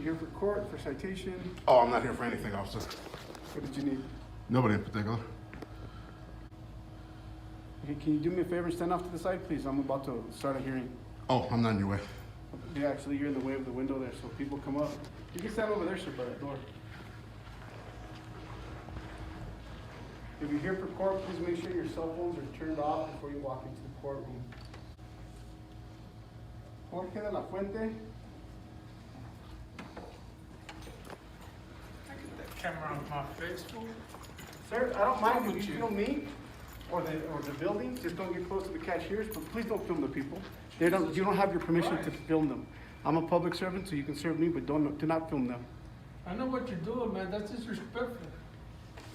Here for court, for citation. Oh, I'm not here for anything, officer. What did you need? Nobody in particular. Okay, can you do me a favor and stand off to the side, please? I'm about to start a hearing. Oh, I'm not in your way. Yeah, actually, you're in the way of the window there, so people come up. You can stand over there, sir, by that door. If you're here for court, please make sure your cell phones are turned off before you walk into the courtroom. Jorge de la Fuente. I get that camera on my face, fool. Sir, I don't mind if you film me or the building. Just don't get close to the cashiers, but please don't film the people. You don't have your permission to film them. I'm a public servant, so you can serve me, but do not film them. I know what you're doing, man. That's disrespectful.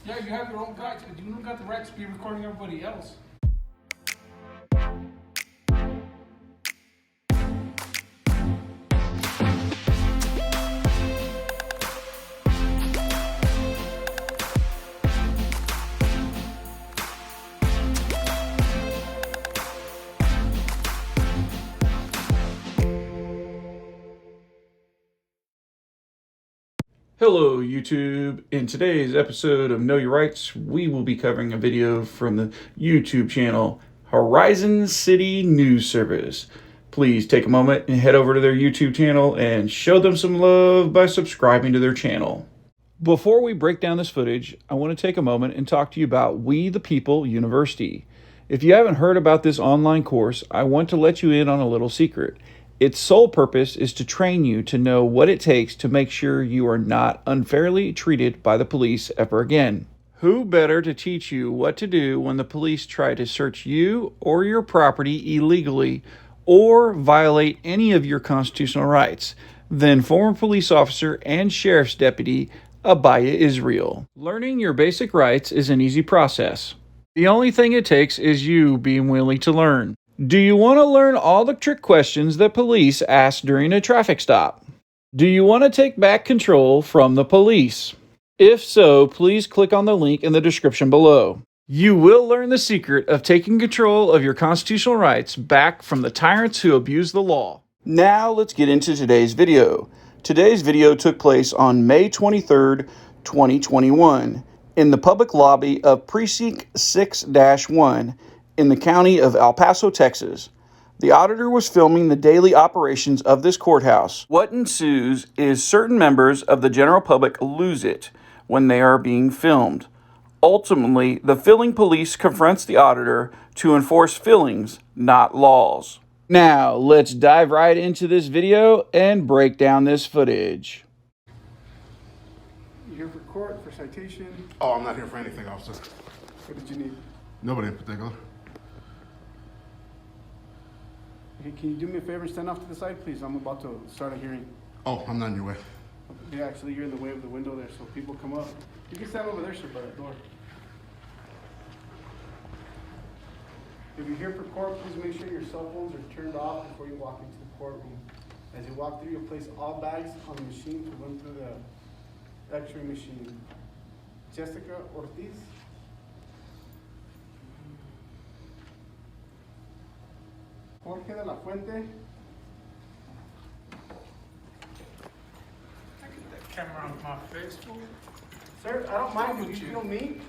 Yeah, you have your own rights, but you don't got the right to be recording everybody else. Hello YouTube. In today's episode of Know Your Rights, we will be covering a video from the YouTube channel Horizon City News Service. Please take a moment and head over to their YouTube channel and show them some love by subscribing to their channel. Before we break down this footage, I want to take a moment and talk to you about We the People University. If you haven't heard about this online course, I want to let you in on a little secret. Its sole purpose is to train you to know what it takes to make sure you are not unfairly treated by the police ever again. Who better to teach you what to do when the police try to search you or your property illegally or violate any of your constitutional rights than former police officer and sheriff's deputy Abiyah Israel. Learning your basic rights is an easy process. The only thing it takes is you being willing to learn. Do you want to learn all the trick questions that police ask during a traffic stop? Do you want to take back control from the police? If so, please click on the link in the description below. You will learn the secret of taking control of your constitutional rights back from the tyrants who abuse the law. Now let's get into today's video. Today's video took place on May 23rd, 2021 in the public lobby of Precinct 6-1 in the county of El Paso, Texas. The auditor was filming the daily operations of this courthouse. What ensues is certain members of the general public lose it when they are being filmed. Ultimately, the filling police confronts the auditor to enforce fillings, not laws. Now, let's dive right into this video and break down this footage. You here for court, for citation. Oh, I'm not here for anything, officer. What did you need? Nobody in particular. Okay, can you do me a favor and stand off to the side, please? I'm about to start a hearing. Oh, I'm not in your way. Yeah, actually, you're in the way of the window there, so people come up. You can stand over there, sir, by that door. If you're here for court, please make sure your cell phones are turned off before you walk into the courtroom. As you walk through, you'll place all bags on the machine to run through the X-ray machine. Jessica Ortiz. Jorge de la Fuente. I get that camera on my face, fool. Sir, I don't mind if you film me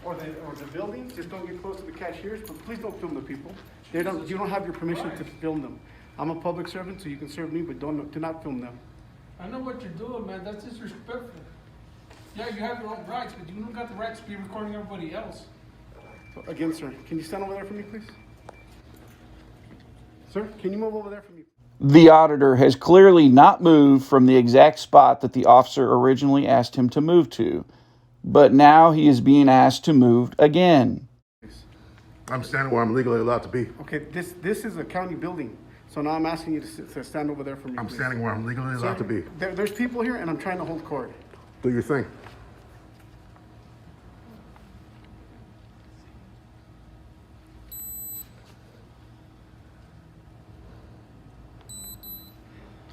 or the building. Just don't get close to the cashiers, but please don't film the people. You don't have your permission to film them. I'm a public servant, so you can serve me, but do not film them. I know what you're doing, man. That's disrespectful. Yeah, you have your own rights, but you don't got the right to be recording everybody else. So, again, sir, can you stand over there for me, please? Sir, can you move over there for me? The auditor has clearly not moved from the exact spot that the officer originally asked him to move to, but now he is being asked to move again. I'm standing where I'm legally allowed to be. Okay, this is a county building, so now I'm asking you to stand over there for me, I'm please. standing where I'm legally allowed to be. There's people here, and I'm trying to hold court. Do your thing.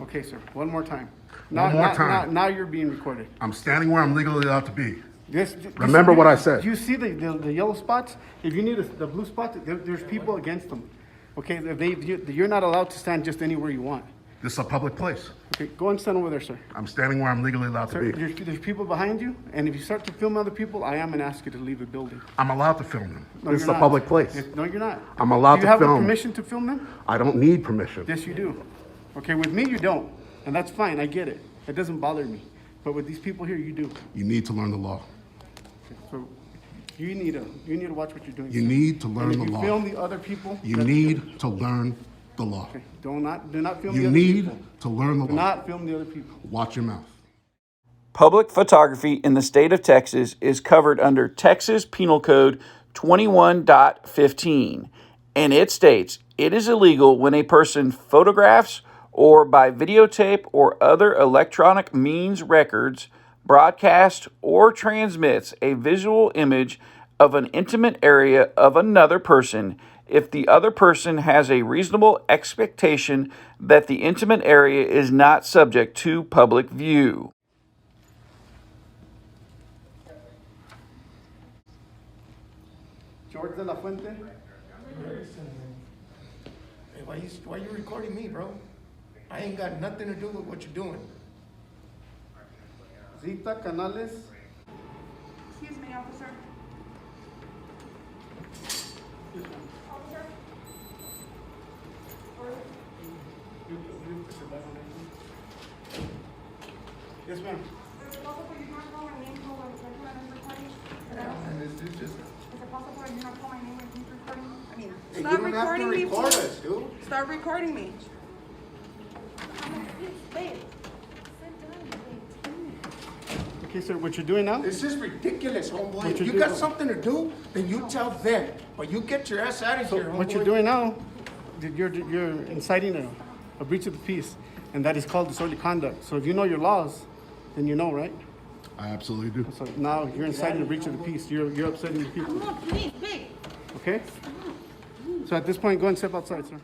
Okay, sir, one more time. One more time. Now you're being recorded. I'm standing where I'm legally allowed to be. This, Remember what I said. Do you see the yellow spots? If you need the blue spots, there's people against them. Okay, you're not allowed to stand just anywhere you want. This is a public place. Okay, go and stand over there, sir. I'm standing where I'm legally allowed to Sir, be. there's people behind you, and if you start to film other people, I am going to ask you to leave the building. I'm allowed to film them. No, This is you're a not. public place. No, you're not. I'm allowed Do to you have film. permission to film them? I don't need permission. Yes, you do. Okay, with me, you don't. And that's fine, I get it. It doesn't bother me. But with these people here, you do. You need to learn the law. So you need to watch what you're doing. You sir. need to learn And if the you law. film the other people, You that's need good. to learn the law. Okay, do not film You the other need people. to learn the Do law. not film the other people. Watch your mouth. Public photography in the state of Texas is covered under Texas Penal Code 21.15, and it states it is illegal when a person photographs or by videotape or other electronic means records, broadcasts, or transmits a visual image of an intimate area of another person if the other person has a reasonable expectation that the intimate area is not subject to public view. George de la Fuente. Hey, why you recording me, bro? I ain't got nothing to do with what you're doing. Zita Canales. Excuse me, officer. Officer? Yes, ma'am. Is it possible you not call my name while I'm recording? And this is just. Is it possible you not call my name when he's recording? I mean, Hey, stop you don't have to recording me, record please. us, dude. Start recording me. Babe, Okay, sir, what you're doing now? This is ridiculous, homeboy. What If you you do- got something to do, then you tell them. But you get your ass out of So here, homeboy. what you're doing now, you're inciting a breach of the peace, and that is called disorderly conduct. So if you know your laws, then you know, right? I absolutely do. So now you're inciting a breach of the peace. You're upsetting the people. come on, please, babe. Okay? So at this point, go and step outside, sir.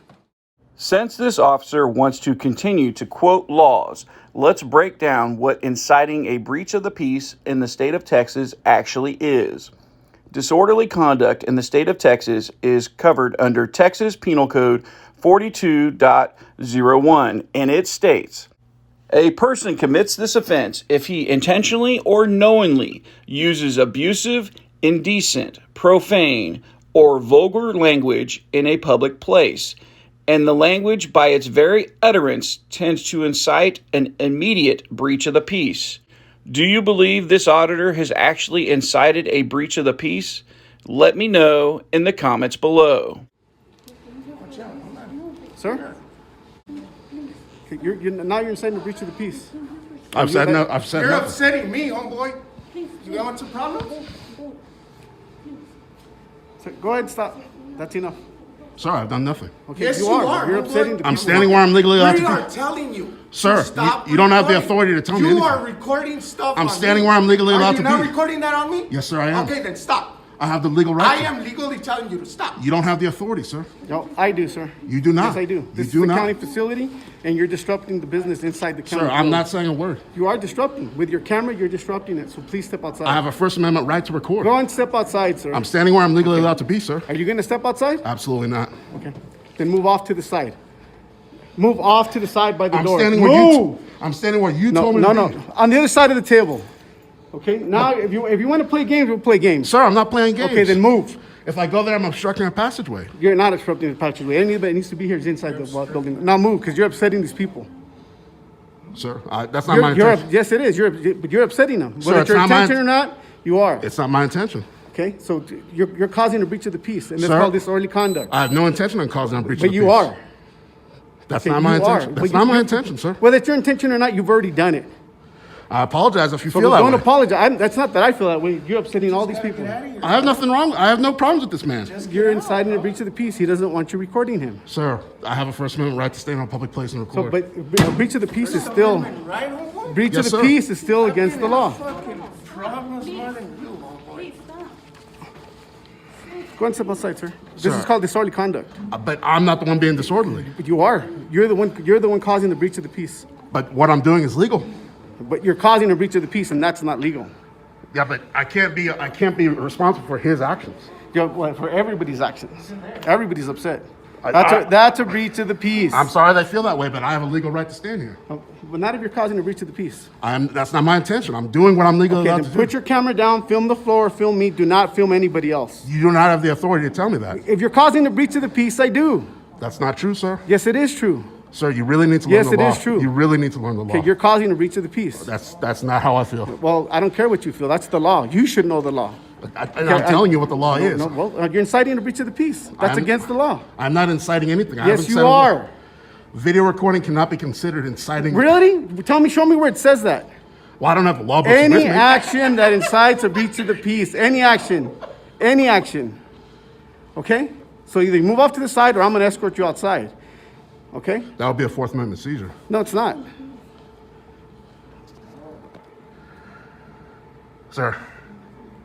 Since this officer wants to continue to quote laws, let's break down what inciting a breach of the peace in the state of Texas actually is. Disorderly conduct in the state of Texas is covered under Texas Penal Code 42.01, and it states, a person commits this offense if he intentionally or knowingly uses abusive, indecent, profane, or vulgar language in a public place, and the language by its very utterance tends to incite an immediate breach of the peace. Do you believe this auditor has actually incited a breach of the peace? Let me know in the comments below. Sir? Okay, now you're inciting a breach of the peace. I've said no. I've said You're nothing. upsetting me, homeboy. You want some problems? So go ahead and stop. That's enough. Sir, I've done nothing. Okay, Yes, you you are. are, You're homeboy. upsetting the people. I'm standing where I'm legally allowed We to are be. telling you. Sir, to stop you don't have the recording. authority to tell me You anything. are recording stuff I'm on standing me. where I'm legally allowed to Are you not be. recording that on me? Yes, sir, I am. Okay, then stop. I have the legal I right to. am legally telling you to stop. You don't have the authority, sir. No, I do, sir. You do not. Yes, I do. You This do is a not. county facility, and you're disrupting the business inside the county. Sir, I'm code. not saying a word. You are disrupting. With your camera, you're disrupting it, so please step outside. I have a First Amendment right to record. Go and step outside, sir. I'm standing where I'm legally allowed to be, sir. Are you going to step outside? Absolutely not. Okay. Then move off to the side. Move off to the side by the I'm door. standing Move! where you. I'm standing where you No, told me no, to no. be. On the other side of the table. Okay. Now, if you want to play games, we'll play games. Sir, I'm not playing games. Okay, then move. If I go there, I'm obstructing a passageway. You're not obstructing the passageway. Anybody that needs to be here is inside the building. Now move, because you're upsetting these people. Sir, that's not my intention. Yes, it is. But you're upsetting them. Sir, Whether it's it's your not my intention or not, you are. It's not my intention. Okay, so you're causing a breach of the peace, and that's Sir, called disorderly conduct. I have no intention of causing a breach of But the you peace. are. That's Okay, not my you are. intention. But That's you- not my you- intention, sir. Whether it's your intention or not, you've already done it. I apologize if you So feel that don't way. apologize. That's not that I feel that way. You're upsetting all these people. I have nothing wrong. I have no problems with this man. You're inciting a breach of the peace. He doesn't want you recording him. Sir, I have a First Amendment right to stay in a public place and So, record. but a breach of the peace is still Right, homeboy? breach Yes, of the sir. peace is still against the law. Fucking problems more than you, homeboy. Please stop. Go and step outside, sir. This Sir. is called disorderly conduct. But I'm not the one being disorderly. But you are. You're the one. You're the one causing the breach of the peace. But what I'm doing is legal. But you're causing a breach of the peace, and that's not legal. Yeah, but I can't be responsible for his actions. For everybody's actions. Everybody's upset. That's a breach of the peace. I'm sorry they feel that way, but I have a legal right to stand here. But not if you're causing a breach of the peace. That's not my intention. I'm doing what I'm legally Okay, allowed then to do. put your camera down, film the floor, film me. Do not film anybody else. You do not have the authority to tell me that. If you're causing a breach of the peace, I do. That's not true, sir. Yes, it is true. Sir, you really need to learn Yes, the it law. is true. You really need to learn the law. Okay, you're causing a breach of the peace. That's not how I feel. Well, I don't care what you feel. That's the law. You should know the law. And I'm telling you what the law is. No, well, you're inciting a breach of the peace. That's against the law. I'm not inciting anything. I Yes, haven't you said a are. word. Video recording cannot be considered inciting. Really? Show me where it says that. Well, I don't have the law books with Any me. action that incites a breach of the peace, any action. Okay? So either you move off to the side or I'm going to escort you outside. Okay? That would be a Fourth Amendment seizure. No, it's not. Sir,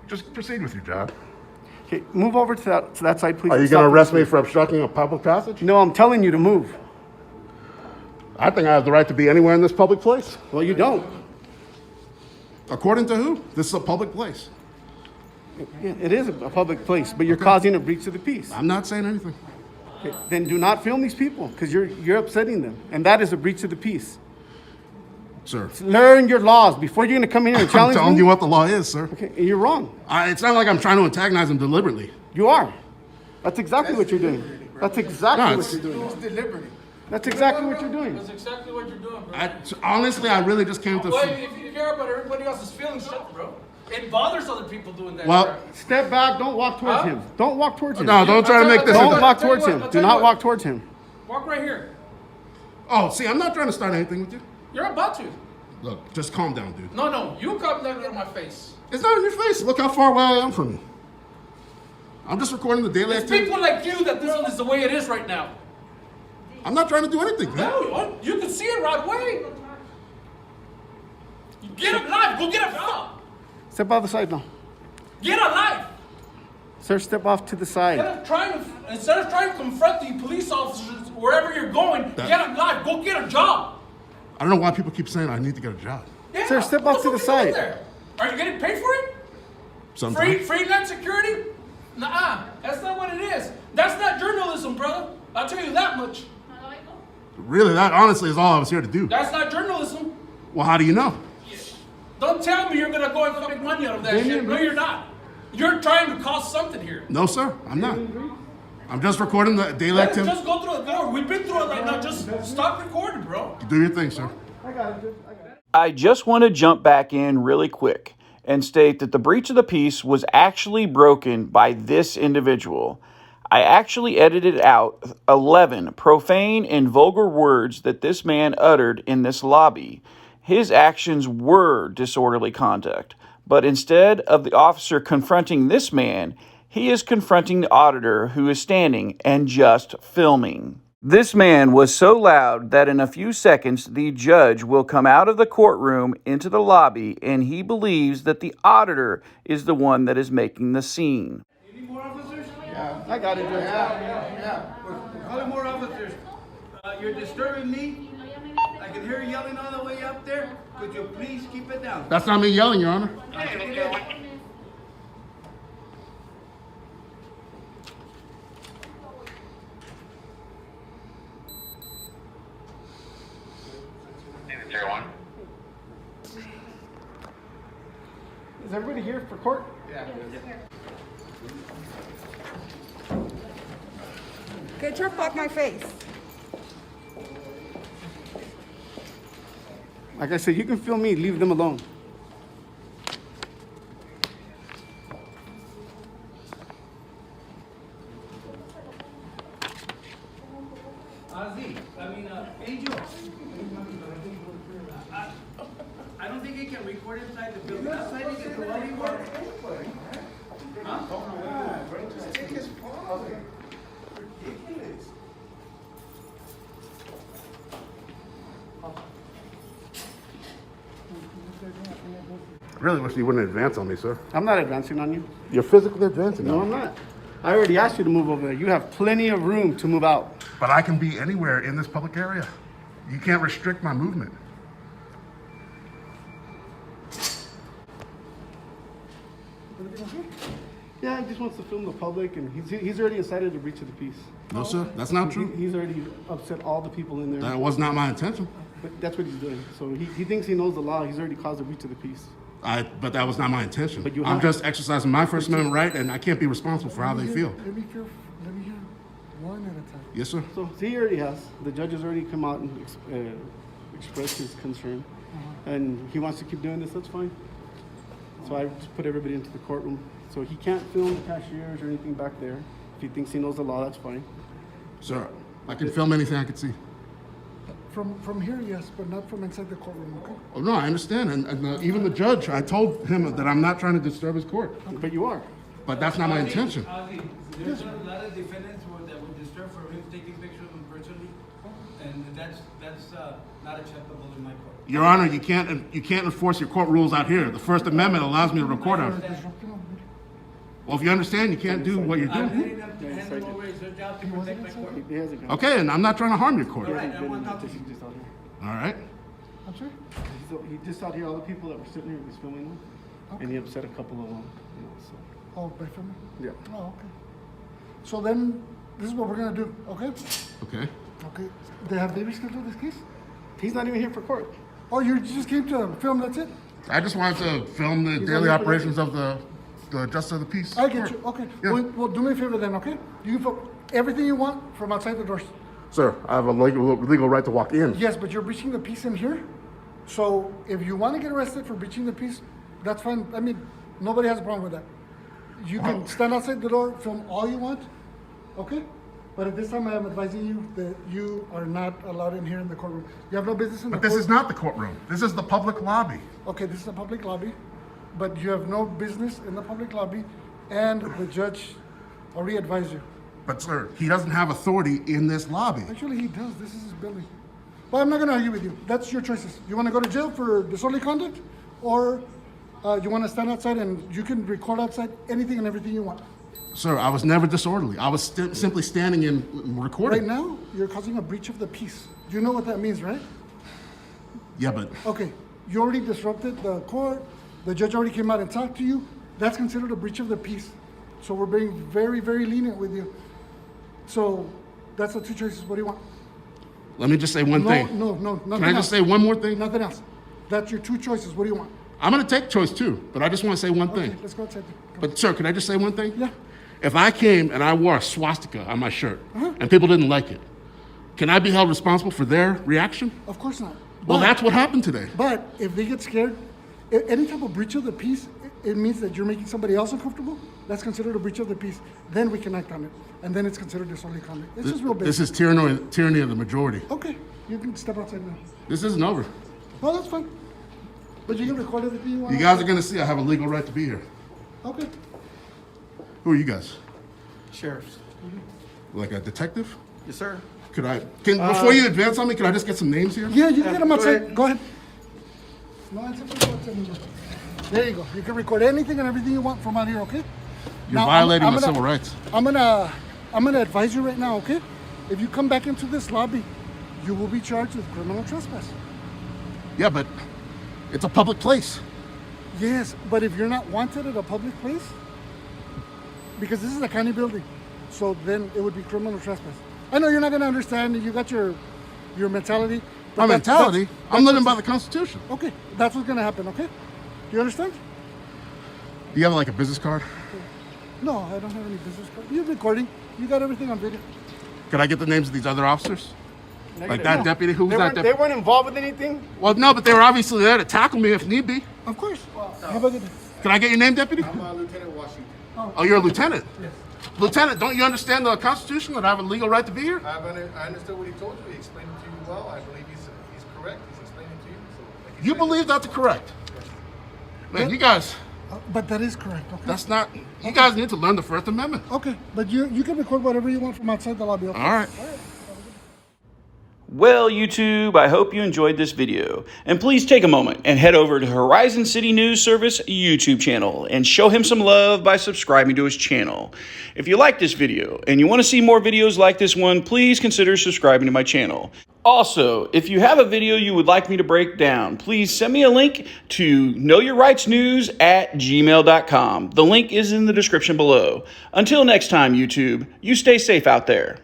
just proceed with your job. Okay, move over to that side, please. Are you Stop going to arrest this. me for obstructing a public passage? No, I'm telling you to move. I think I have the right to be anywhere in this public place. Well, you don't. According to who? This is a public place. Yeah, it is a public place, but you're causing a breach of the peace. I'm not saying anything. Okay, then do not film these people because you're upsetting them, and that is a breach of the peace. Sir, Learn your laws before you're going to come in here and I'm challenge telling me. you what the law is, sir. Okay, and you're wrong. It's not like I'm trying to antagonize him deliberately. You are. That's exactly what you're doing. That's exactly No, what it's- you're doing. It's deliberate. That's exactly what you're doing. That's exactly what you're doing, bro. Honestly, I really just came to. Well, if you care about everybody else's feelings, shut, bro. It bothers other people doing that. Well, bro. Step back. Don't walk towards Huh? him. Don't walk towards him. No, don't try to make this. Don't into- walk I'll tell you towards what, him. I'll Do tell you not what. walk towards him. Walk right here. Oh, see, I'm not trying to start anything with you. You're about to. Look, just calm down, dude. No, you come down on my face. It's not in your face. Look how far away I am from you. I'm just recording the daily It's activity. people like you that this one is the way it is right now. I'm not trying to do anything, man. No, you can see it right away. Get a knife. Go get a job. Step off the side now. Get a knife. Sir, step off to the side. Instead of trying to confront the police officers wherever you're going, get a knife. Go get a job. I don't know why people keep saying I need to get a job. Yeah, Sir, step what off to the fuck are you doing side. there? Are you getting paid for it? Sometimes. Freelance security? Nuh-uh. That's not what it is. That's not journalism, brother. I'll tell you that much. Really, that honestly is all I was here to do. That's not journalism. Well, how do you know? Don't tell me you're gonna go and make money out of that shit. No, you're not. You're trying to cause something here. No, sir, I'm not. I'm just recording the daily Let us activity. just go through the door. We've been through it right now. Just stop recording, bro. Do your thing, sir. I just want to jump back in really quick and state that the breach of the peace was actually broken by this individual. I actually edited out 11 profane and vulgar words that this man uttered in this lobby. His actions were disorderly conduct, but instead of the officer confronting this man, he is confronting the auditor who is standing and just filming. This man was so loud that in a few seconds the judge will come out of the courtroom into the lobby, and he believes that the auditor is the one that is making the scene. You need more officers? I got it, Judge. Yeah. We're calling more officers. You're disturbing me. I can hear you yelling all the way up there. Could you please keep it down? That's not me yelling, Your Honor. I think it is. Is everybody here for court? Get your fuck my face. Like I said, you can film me. Leave them alone. Angel. I don't think it can record inside the building. Outside it can go anywhere. I really wish you wouldn't advance on me, sir. I'm not advancing on you. You're physically advancing No, on I'm me. not. I already asked you to move over there. You have plenty of room to move out. But I can be anywhere in this public area. You can't restrict my movement. Yeah, he just wants to film the public, and he's already incited a breach of the peace. No, sir, that's not true. He's already upset all the people in there. That was not my intention. But that's what he's doing. So he thinks he knows the law. He's already caused a breach of the peace. But that was not my intention. But you I'm have- just exercising my First Amendment right, and I can't be responsible for how they feel. Let me hear one at a time. Yes, sir. So he already has. The judge has already come out and expressed his concern. And he wants to keep doing this, that's fine. So I just put everybody into the courtroom. So he can't film the cashiers or anything back there. If he thinks he knows the law, that's fine. Sir, I can film anything I can see. From here, yes, but not from inside the courtroom, okay? Oh, no, I understand. And even the judge, I told him that I'm not trying to disturb his court. But you are. But that's not my intention. Ozzy, there's a lot of defendants that would disturb for him taking pictures of them personally, and that's not acceptable in my court. Your Honor, you can't enforce your court rules out here. The First Amendment allows me to record I them. understand. Well, if you understand, you can't do what you're I'm doing. letting him to hand him over his job to protect my court. He hasn't come. Okay, and I'm not trying to harm your court. All right, I want to talk to He's you. just out here. All right? I'm sorry? He just out here, all the people that were sitting here, he was filming them. And he upset a couple of them, so. Oh, by filming? Yeah. Oh, okay. So then, this is what we're gonna do, okay? Okay. Okay. Have they rescheduled this case? He's not even here for court. Oh, you just came to film, that's it? I just wanted to film the He's daily not here for operations of the Justice of the Peace. I get you, okay. Yeah. Well, do me a favor then, okay? You can film everything you want from outside the doors. Sir, I have a legal right to walk in. Yes, but you're breaching the peace in here. So if you want to get arrested for breaching the peace, that's fine. I mean, nobody has a problem with that. You can stand outside the door, film all you want, okay? But at this time, I am advising you that you are not allowed in here in the courtroom. You have no business in the But this court. is not the courtroom. This is the public lobby. Okay, this is a public lobby, but you have no business in the public lobby, and the judge already advised you. But sir, he doesn't have authority in this lobby. Actually, he does. This is his building. But I'm not going to argue with you. That's your choices. You want to go to jail for disorderly conduct, or you want to stand outside and you can record outside anything and everything you want. Sir, I was never disorderly. I was simply standing and recording. Right now, you're causing a breach of the peace. You know what that means, right? Yeah, but Okay, you already disrupted the court. The judge already came out and talked to you. That's considered a breach of the peace. So we're being very, very lenient with you. So that's the two choices. What do you want? let me just say one thing. No, nothing Can I just else. say one more thing? Nothing else. That's your two choices. What do you want? I'm going to take choice two, but I just want to say one Okay, thing. let's go outside. But sir, can I just say one thing? Yeah. If I came and I wore a swastika on my shirt Uh-huh. and people didn't like it, can I be held responsible for their reaction? Of course not. Well, But- that's what happened today. But if they get scared, any type of breach of the peace, it means that you're making somebody else uncomfortable. That's considered a breach of the peace. Then we can act on it, and then it's considered disorderly conduct. It's just real This basic. is tyranny of the majority. Okay, you can step outside now. This isn't over. Well, that's fine. But you can record everything you want. You guys are going to see I have a legal right to be here. Okay. Who are you guys? Sheriffs. Like a detective? Yes, sir. Before you advance on me, can I just get some names here? Yeah, you can get them go outside. ahead. Go ahead. No, it's outside. There you go. You can record anything and everything you want from out here. Okay. You're Now, violating I'm my gonna- civil rights. I'm gonna advise you right now, okay? If you come back into this lobby, you will be charged with criminal trespass. Yeah, but it's a public place. Yes, but if you're not wanted at a public place, because this is a county building, so then it would be criminal trespass. I know you're not gonna understand. You got your mentality. but My that's- mentality? that's- I'm that's living by what's- the Constitution. Okay, that's what's gonna happen. Okay, do you understand? Do you have like a business card? No, I don't have any business card. You're recording. You got everything on video. Could I get the names of these other officers? Like that No. deputy? Who's They that weren't, they deputy? weren't involved with anything. Well, no, but they were obviously there to tackle me if need be. Of course. Have a good day. Can I get your name, deputy? Lieutenant Washington. Oh, you're a lieutenant? Yes. Lieutenant, don't you understand the Constitution that I have a legal right to be here? I understood what he told you. He explained it to you well. I believe he's correct. He's explaining it to you. So, like You said, believe that's correct? Man, you guys, But that is correct. Okay. that's not, you guys need to learn the First Amendment. Okay, but you can record whatever you want from outside the lobby. Okay? All right. Well, YouTube, I hope you enjoyed this video. And please take a moment and head over to Horizon City News Service YouTube channel and show him some love by subscribing to his channel. If you like this video and you want to see more videos like this one, please consider subscribing to my channel. Also, if you have a video you would like me to break down, please send me a link to knowyourrightsnews@gmail.com. The link is in the description below. Until next time, YouTube, you stay safe out there.